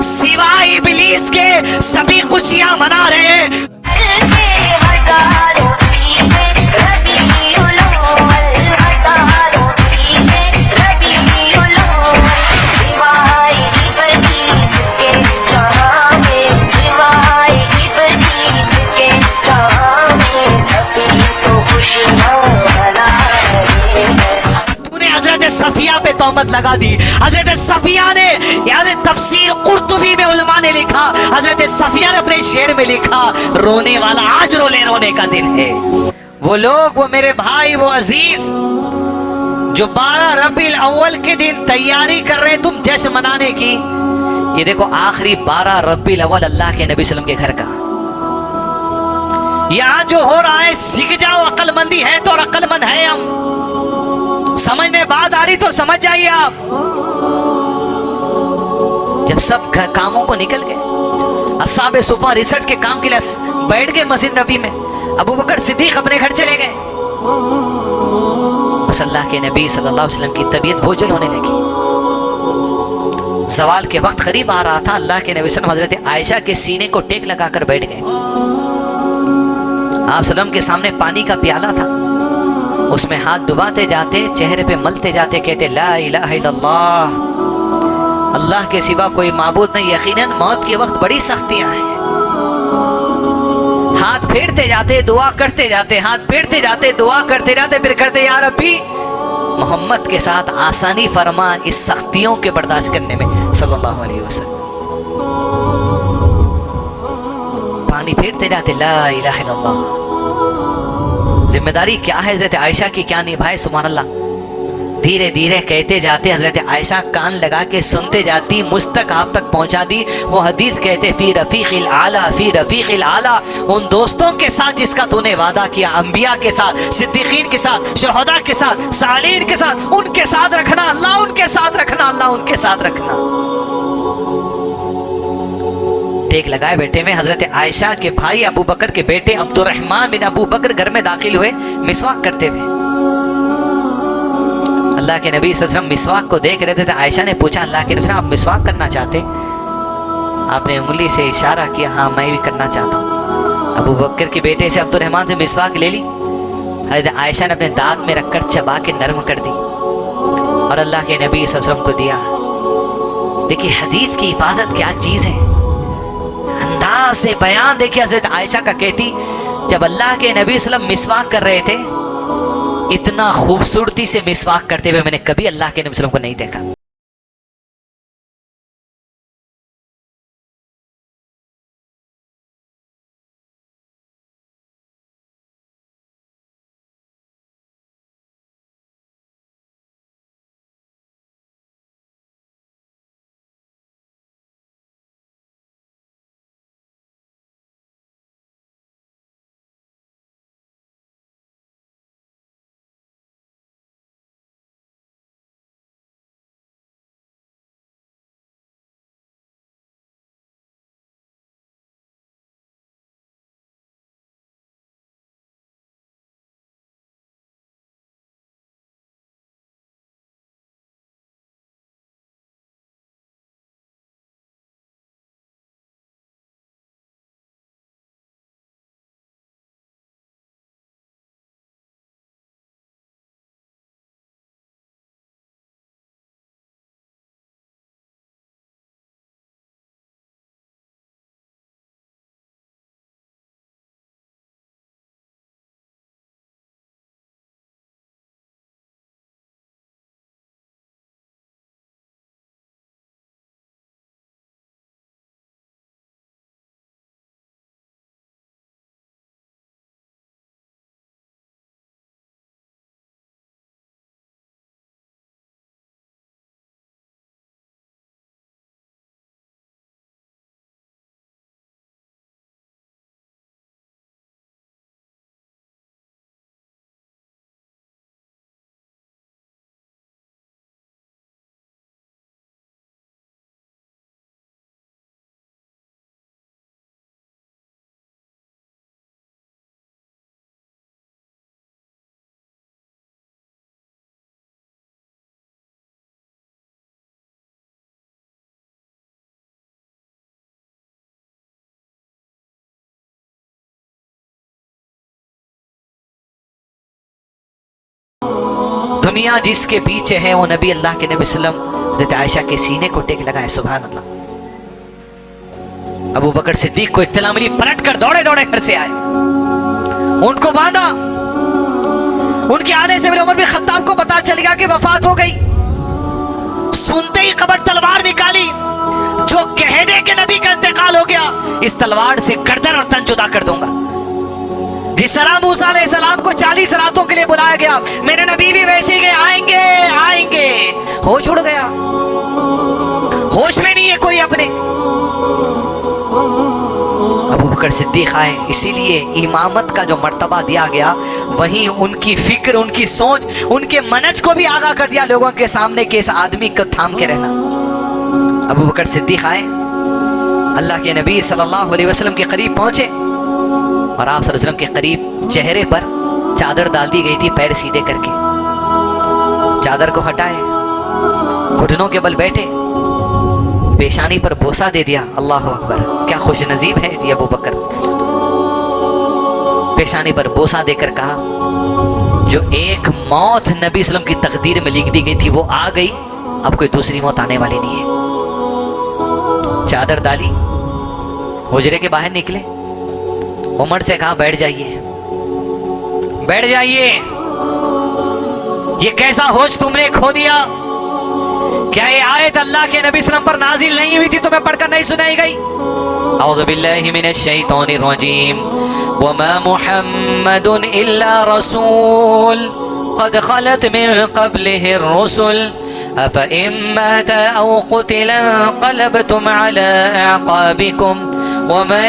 سوائے ابلیس کے سبھی خوشیاں منا رہے ہیں۔ صفیہ پہ تہمت لگا دی۔ حضرت صفیہ نے، یعنی تفسیر قرطبی میں علماء نے لکھا، حضرت صفیہ نے اپنے شعر میں لکھا، رونے والا آج رو لے، رونے کا دن ہے۔ وہ لوگ، وہ میرے بھائی، وہ عزیز جو 12 ربیع الاول کے دن تیاری کر رہے تم جشن منانے کی، یہ دیکھو آخری 12 ربیع الاول اللہ کے نبی صلی اللہ علیہ وسلم کے گھر کا، یہاں جو ہو رہا ہے سیکھ جاؤ۔ عقل مندی ہے تو، اور عقل مند ہے ہم، سمجھ میں بات آ رہی تو سمجھ جائیے آپ۔ جب سب کاموں کو نکل گئے، اصحاب صفہ ریسرچ کے کام کے لیے بیٹھ گئے مسجد نبی میں، ابو بکر صدیق اپنے گھر چلے گئے، بس اللہ کے نبی صلی اللہ علیہ وسلم کی طبیعت بوجھل ہونے لگی۔ زوال کے وقت قریب آ رہا تھا، اللہ کے نبی صلی اللہ علیہ وسلم حضرت عائشہ کے سینے کو ٹیک لگا کر بیٹھ گئے۔ آپ وسلم کے سامنے پانی کا پیالہ تھا، اس میں ہاتھ ڈباتے جاتے، چہرے پہ ملتے جاتے، کہتے لا الہ الا اللہ، اللہ کے سوا کوئی معبود نہیں، یقیناً موت کے وقت بڑی سختیاں ہیں۔ ہاتھ پھیرتے جاتے، دعا کرتے جاتے، ہاتھ پھیرتے جاتے، دعا کرتے جاتے، پھر کرتے یا ربی محمد کے ساتھ آسانی فرما اس سختیوں کے برداشت کرنے میں، صلی اللہ علیہ وسلم۔ پانی پھیرتے جاتے، لا الہ الا اللہ۔ ذمہ داری کیا ہے حضرت عائشہ کی، کیا نبھائے، سبحان اللہ۔ دھیرے دھیرے کہتے جاتے، حضرت عائشہ کان لگا کے سنتے جاتی، مجھ تک آپ تک پہنچا دی وہ حدیث، کہتے فی رفیق الاعلیٰ، فی رفیق الاعلیٰ، ان دوستوں کے ساتھ جس کا تو نے وعدہ کیا، انبیاء کے ساتھ، صدیقین کے ساتھ، شہداء کے ساتھ، صالحین کے ساتھ، ان کے ساتھ رکھنا اللہ، ان کے ساتھ رکھنا اللہ، ان کے ساتھ رکھنا۔ ٹیک لگائے بیٹے میں حضرت عائشہ کے بھائی ابو بکر کے بیٹے عبد الرحمن بن ابو بکر گھر میں داخل ہوئے مسواک کرتے ہوئے۔ اللہ کے نبی صلی اللہ علیہ وسلم مسواک کو دیکھ رہے تھے، عائشہ نے پوچھا اللہ کے نبی صلی اللہ علیہ وسلم آپ مسواک کرنا چاہتے؟ آپ نے انگلی سے اشارہ کیا، ہاں میں بھی کرنا چاہتا ہوں۔ ابو بکر کے بیٹے سے عبد الرحمن سے مسواک لے لی، حضرت عائشہ نے اپنے دانت میں رکھ کر چبا کے نرم کر دی اور اللہ کے نبی صلی اللہ علیہ وسلم کو دیا۔ دیکھیے حدیث کی حفاظت کیا چیز ہے، انداز سے بیان دیکھیں۔ حضرت عائشہ کا کہتی جب اللہ کے نبی صلی اللہ علیہ وسلم مسواک کر رہے تھے، اتنا خوبصورتی سے مسواک کرتے ہوئے میں نے کبھی اللہ کے نبی صلی اللہ علیہ وسلم کو نہیں دیکھا۔ दुनिया जिसके पीछे है वो नबी अल्लाह के नबी सल्लम हज़रत आयशा के सीने को टेक लगाए। सुभान अल्लाह। अबू बकर सिद्दीक को इत्तला मिली, पलट कर दौड़े दौड़े घर से आए, उनको बांधा। उनके आने से पहले उमर बिन खत्ताब को पता चल गया कि वफात हो गई। सुनते ही कबर तलवार निकाली, जो कहने के नबी का इंतकाल हो गया, इस तलवार से गर्दन और तन जुदा कर दूंगा। जिस तरह मूसा अलैहिस्सलाम को 40 रातों के लिए बुलाया गया, मेरे नबी भी वैसे ही गए, आएंगे आएंगे। होश उड़ गया, होश में नहीं है कोई अपने। अबू बकर सिद्दीक आए, इसीलिए इमामत का जो मर्तबा दिया गया, वहीं उनकी फिक्र, उनकी सोच, उनके मनज को भी आगाह कर दिया लोगों के सामने कि इस आदमी को थाम के रहना। अबू बकर सिद्दीक आए, अल्लाह के नबी सल्लल्लाहु अलैहि वसल्लम के करीब पहुंचे और आप सल्लल्लाहु अलैहि वसल्लम के करीब चेहरे पर चादर डाल दी गई थी, पैर सीधे करके चादर को हटाए, घुटनों के बल बैठे, पेशानी पर बोसा दे दिया। अल्लाह अकबर, क्या खुश नसीब है जी अबू बकर। पेशानी पर बोसा देकर कहा, जो एक मौत नबी सल्लम की तकदीर में लिख दी गई थी वो आ गई, अब कोई दूसरी मौत आने वाली नहीं है। चादर डाली, हुजरे के बाहर निकले, उमर से कहा बैठ जाइए, बैठ जाइए। ये कैसा होश तुमने खो दिया? क्या ये आयत अल्लाह के नबी सल्लम पर नाजिल नहीं हुई थी, तुम्हें पढ़कर नहीं सुनाई गई? औज़ु बिल्लाहि मिनश शैतानिर रजीम। वमा मुहम्मदुन इल्ला रसूल क़द ख़लत मिन क़ब्लिहिर रुसुल अफ़इन मात औ क़ुतिला क़लबतुम अला अअक़ाबिकुम वमन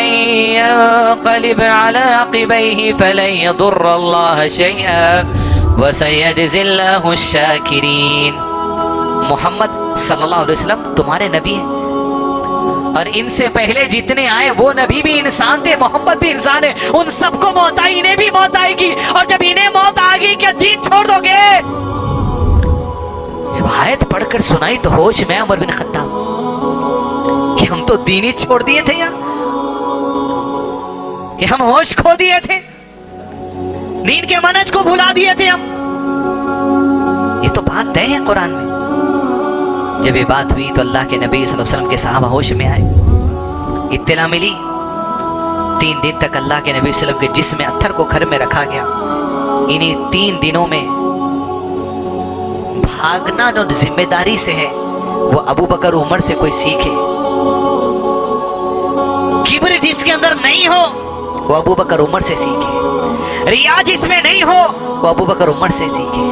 यन्क़लिब अला अक़बैहि फ़लन यदुर्रल्लाह शैअन वसयजज़िल्लाहु शाकिरीन। मोहम्मद सल्लल्लाहु अलैहि वसल्लम तुम्हारे नबी हैं, और इनसे पहले जितने आए वो नबी भी इंसान थे, मोहम्मद भी इंसान है। उन सबको मौत आई, इन्हें भी मौत आएगी, और जब इन्हें मौत आ गई क्या दीन छोड़ दोगे? जब आयत पढ़कर सुनाई तो होश में उमर बिन खत्ताब कि हम तो दीन ही छोड़ दिए थे यार, कि हम होश खो दिए थे, दीन के मनज को भुला दिए थे हम। ये तो बात तय है कुरान में। जब ये बात हुई तो अल्लाह के नबी सल्लल्लाहु अलैहि वसल्लम के सहाबा होश में आए, इत्तला मिली। 3 दिन तक अल्लाह के नबी सल्लल्लाहु अलैहि वसल्लम के जिस्म अत्थर को घर में रखा गया। इन्हीं 3 दिनों में भागना जो जिम्मेदारी से है वो अबू बकर उमर से कोई सीखे। किब्र जिसके अंदर नहीं हो वो अबू बकर उमर से सीखे, रिया जिसमें नहीं हो वो अबू बकर उमर से सीखे।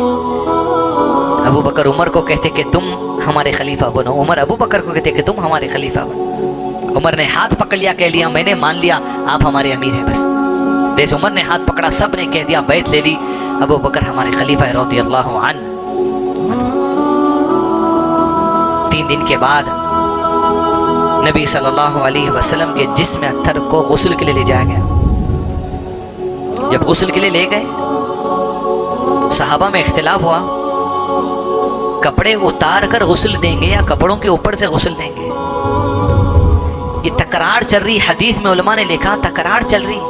अबू बकर उमर को कहते कि तुम हमारे खलीफा बनो, उमर अबू बकर को कहते कि तुम हमारे खलीफा बनो। उमर ने हाथ पकड़ लिया, कह लिया मैंने मान लिया आप हमारे अमीर हैं बस। जैसे उमर ने हाथ पकड़ा, सब ने कह दिया बैत ले ली, अबू बकर हमारे खलीफा है रज़ियल्लाहु अन्हु। 3 दिन के बाद नबी सल्लल्लाहु अलैहि वसल्लम के जिस्म अत्थर को गुस्ल के लिए ले जाया गया। जब गुस्ल के लिए ले गए, सहाबा में इख्तिलाफ हुआ, कपड़े उतार कर गुस्ल देंगे या कपड़ों के ऊपर से गुस्ल देंगे। ये तकरार चल रही, हदीस में उलमा ने लिखा तकरार चल रही,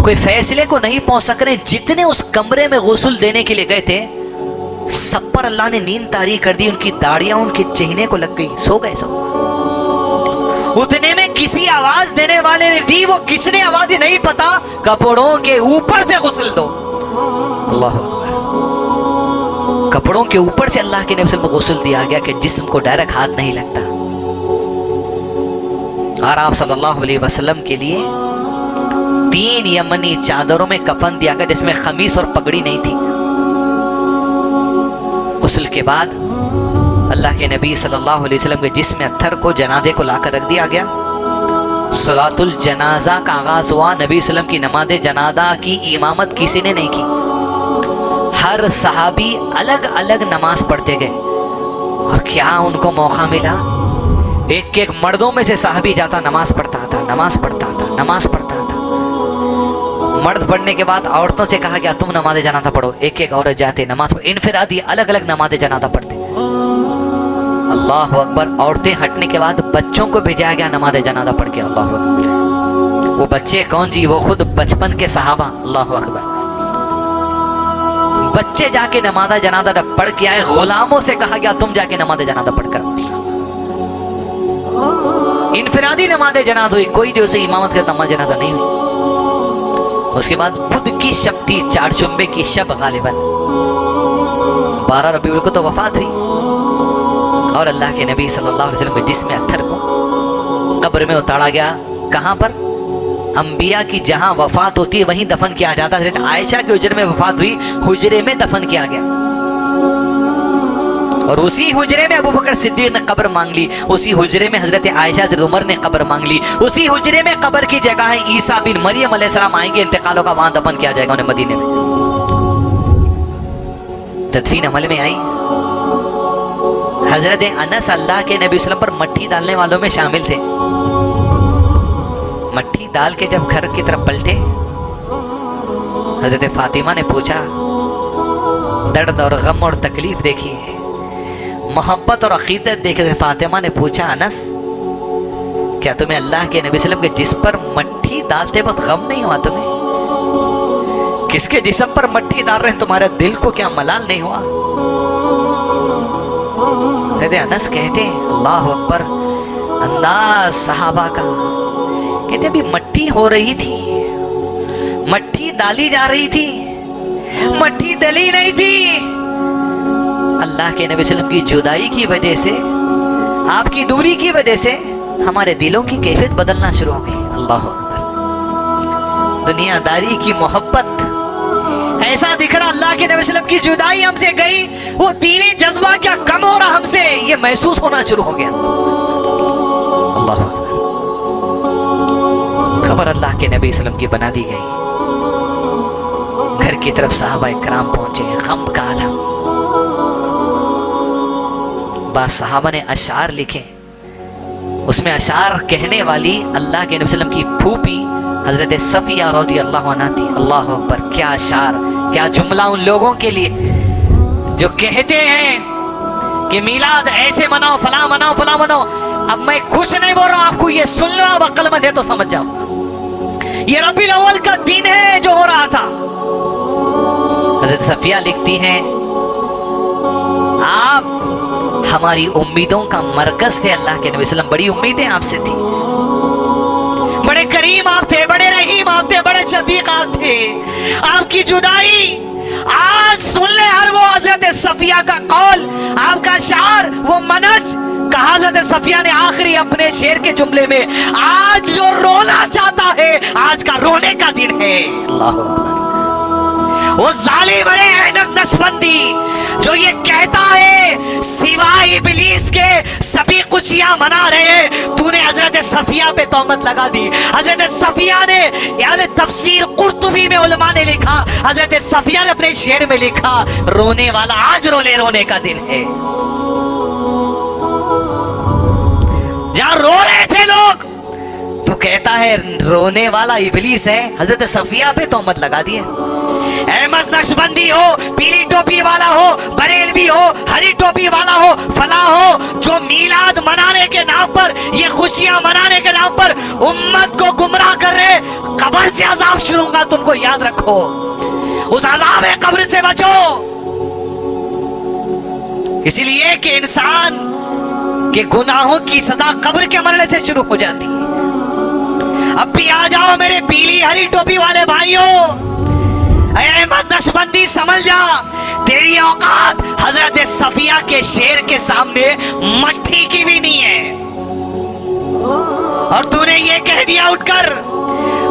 कोई फैसले को नहीं पहुंच सक रहे। जितने उस कमरे में गुस्ल देने के लिए गए थे, सब पर अल्लाह ने नींद तारी कर दी, उनकी दाढ़ियां उनके चेहरे को लग गई, सो गए सब। उतने में किसी आवाज देने वाले ने दी, वो किसने आवाज ही नहीं पता, कपड़ों के ऊपर से गुस्ल दो। अल्लाह अकबर, कपड़ों के ऊपर से अल्लाह के नबी सल्लल्लाहु अलैहि वसल्लम को गुस्ल दिया गया कि जिस्म को डायरेक्ट हाथ नहीं लगता। और आप सल्लल्लाहु अलैहि वसल्लम के लिए 3 यमनी चादरों में कफन दिया गया जिसमें खमीस और पगड़ी नहीं थी। गुस्ल के बाद अल्लाह के नबी सल्लल्लाहु अलैहि वसल्लम के जिस्म अत्थर को जनाजे को लाकर रख दिया गया। सलातुल जनाजा का आगाज हुआ। नबी सल्लम की नमाज जनाजा की इमामत किसी ने नहीं की, हर सहाबी अलग अलग नमाज पढ़ते गए। और क्या उनको मौका मिला, एक एक मर्दों में से सहाबी जाता नमाज पढ़ता था, नमाज पढ़ता था, नमाज पढ़ता था। मर्द पढ़ने के बाद औरतों से कहा गया तुम नमाज जनाजा पढ़ो। एक एक औरत जाते नमाज पढ़, इनफिरादी अलग अलग नमाज जनाजा पढ़ते। अल्लाह अकबर। औरतें हटने के बाद बच्चों को भेजा गया नमाज जनाजा पढ़ के। अल्लाह अकबर। वो बच्चे कौन जी, वो खुद बचपन के सहाबा। अल्लाह अकबर। बच्चे जाके नमाज जनाजा पढ़ के आए, गुलामों से कहा गया तुम जाके नमाज जनाजा पढ़ कर। इनफरादी नमाज जनाजा हुई, कोई जो से इमामत का नमाज जनाजा नहीं हुई। उसके बाद बुध की शब थी, चारशंबे की शब गालिबन 12 रबीउल को तो वफात हुई, और अल्लाह के नबी सल्लल्लाहु अलैहि वसल्लम के जिस्म अत्थर को कब्र में उतारा गया। कहाँ पर? अंबिया की जहां वफात होती है वहीं दफन किया जाता है। आयशा के हुजरे में वफात हुई, हुजरे में दफन किया गया, और उसी हुजरे में अबू बकर सिद्दीक ने कब्र मांग ली, उसी हुजरे में हजरत आयशा से उमर ने कब्र मांग ली, उसी हुजरे में कब्र की जगह है ईसा बिन मरियम अलैहिस्सलाम आएंगे, इंतकालों का वहां दफन किया जाएगा उन्हें मदीने में। तदफीन अमल में आई। हजरत अनस अल्लाह के नबी वसल्लम पर मट्टी डालने वालों में शामिल थे। मट्टी डाल के जब घर की तरफ पलटे, हजरत फातिमा ने पूछा, दर्द और गम और तकलीफ देखिए, मोहब्बत और अकीदत देखे। फातिमा ने पूछा, अनस क्या तुम्हें अल्लाह के नबी वसल्लम के जिस्म पर मट्टी डालते वक्त गम नहीं हुआ? तुम्हें किसके जिस्म पर मट्टी डाल रहे हैं, तुम्हारे दिल को क्या मलाल नहीं हुआ? अनस कहते अल्लाह अकबर, अंदाज सहाबा का, कहते अभी मट्टी हो रही थी, मट्टी डाली जा रही थी, मट्टी डली नहीं थी। अल्लाह के नबी वसल्लम की जुदाई की वजह से, आपकी दूरी की वजह से हमारे दिलों की कैफियत बदलना शुरू हो गई। अल्लाह अकबर, दुनियादारी की मोहब्बत, ऐसा दिख रहा अल्लाह के नबी वसल्लम की जुदाई हमसे गई, वो दीनी जज्बा क्या कम हो रहा हमसे, ये महसूस होना शुरू हो गया। अल्लाह अकबर, खबर अल्लाह के नबी वसल्लम की बना दी गई। घर की तरफ सहाबा इकराम पहुंचे, गम का आलम। बाद सहाबा ने अशार लिखे, उसमें अशार कहने वाली अल्लाह के नबी वसल्लम की फूफी हजरत सफिया रज़ी अल्लाह अन्हा थी। अल्लाह अकबर, क्या अशार, क्या जुमला उन लोगों के लिए जो कहते हैं कि मीलाद ऐसे मनाओ, फला मनाओ, फला मनाओ। अब मैं कुछ नहीं बोल रहा हूं, आपको ये सुन लो, अब अक्लमंद है तो समझ जाओ। ये रबीउल अव्वल का दिन है जो हो रहा था। हजरत सफिया लिखती हैं, आप हमारी उम्मीदों का मरकज थे अल्लाह के नबी वसल्लम, बड़ी उम्मीदें आपसे थी, बड़े करीम आप थे, बड़े रहीम आप थे, बड़े शफीक आप थे। आपकी जुदाई आज सुन ले हर वो हजरत सफिया का कौल, आपका शार, वो मनज कहा हजरत सफिया ने आखिरी अपने शेर के जुमले में, आज जो रोना चाहता है आज का रोने का दिन है। अल्लाह अकबर, वो जालिम ऐनक नशबंदी जो ये कहता है सिवाय इब्लीस के सभी खुशियां मना रहे, तूने हजरत सफिया पे तोहमत लगा दी। हजरत सफिया ने, यानी तफसीर कुर्तुबी में उलमा ने लिखा, हजरत सफिया ने अपने शेर में लिखा, रोने वाला आज रोने का दिन है। जहां रो रहे थे लोग, तू कहता है रोने वाला इब्लीस है। हजरत सफिया पे तोहमत लगा दी है। अहमद नक्शबंदी हो, पीली टोपी वाला हो, बरेलवी हो, हरी टोपी वाला हो, फला हो, जो मीलाद मनाने के नाम पर, ये खुशियां मनाने के नाम पर उम्मत को गुमराह कर रहे, कब्र से अजाब शुरू होगा, तुमको याद रखो, उस अजाब कब्र से बचो। इसीलिए कि इंसान के गुनाहों की सजा कब्र के मरने से शुरू हो जाती है। अब भी आ जाओ मेरे पीली हरी टोपी वाले भाइयों, अहमद नक्शबंदी समझ जा, तेरी औकात हजरत सफिया के शेर के सामने मट्टी की भी नहीं है। और तूने ये कह दिया उठकर,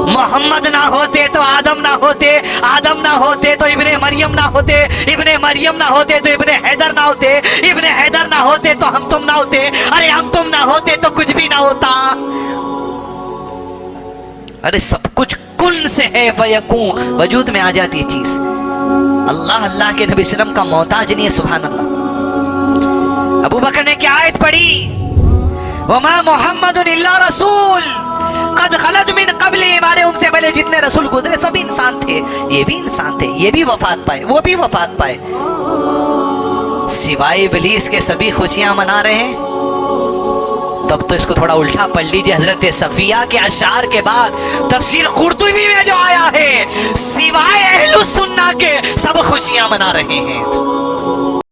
मोहम्मद ना होते तो आदम ना होते, आदम ना होते तो इब्ने मरियम ना होते, इब्ने मरियम ना होते तो इब्ने हैदर ना होते, इब्ने हैदर ना होते तो हम तुम ना होते, अरे हम तुम ना होते तो कुछ भी ना होता। अरे सब कुछ कुन से है, फयकून, वजूद में आ जाती है चीज। अल्लाह के नबी सल्लम का मोहताज नहीं है, सुभान अल्लाह। अबू बकर ने क्या आयत पढ़ी, वमा मुहम्मदुन इल्ला रसूल कद खलत मिन क़ब्ली, हमारे उनसे पहले जितने रसूल गुजरे सब इंसान थे, ये भी इंसान थे, ये भी वफात पाए, वो भी वफात पाए, सिवाय इब्लीस के सभी खुशियां मना रहे हैं। तो अब तो इसको थोड़ा उल्टा पढ़ लीजिए। हजरत सफिया के अशार के बाद तफसीर कुर्तुबी में जो आया है, सिवाय अहलुस सुन्ना के सब खुशियां मना रहे हैं।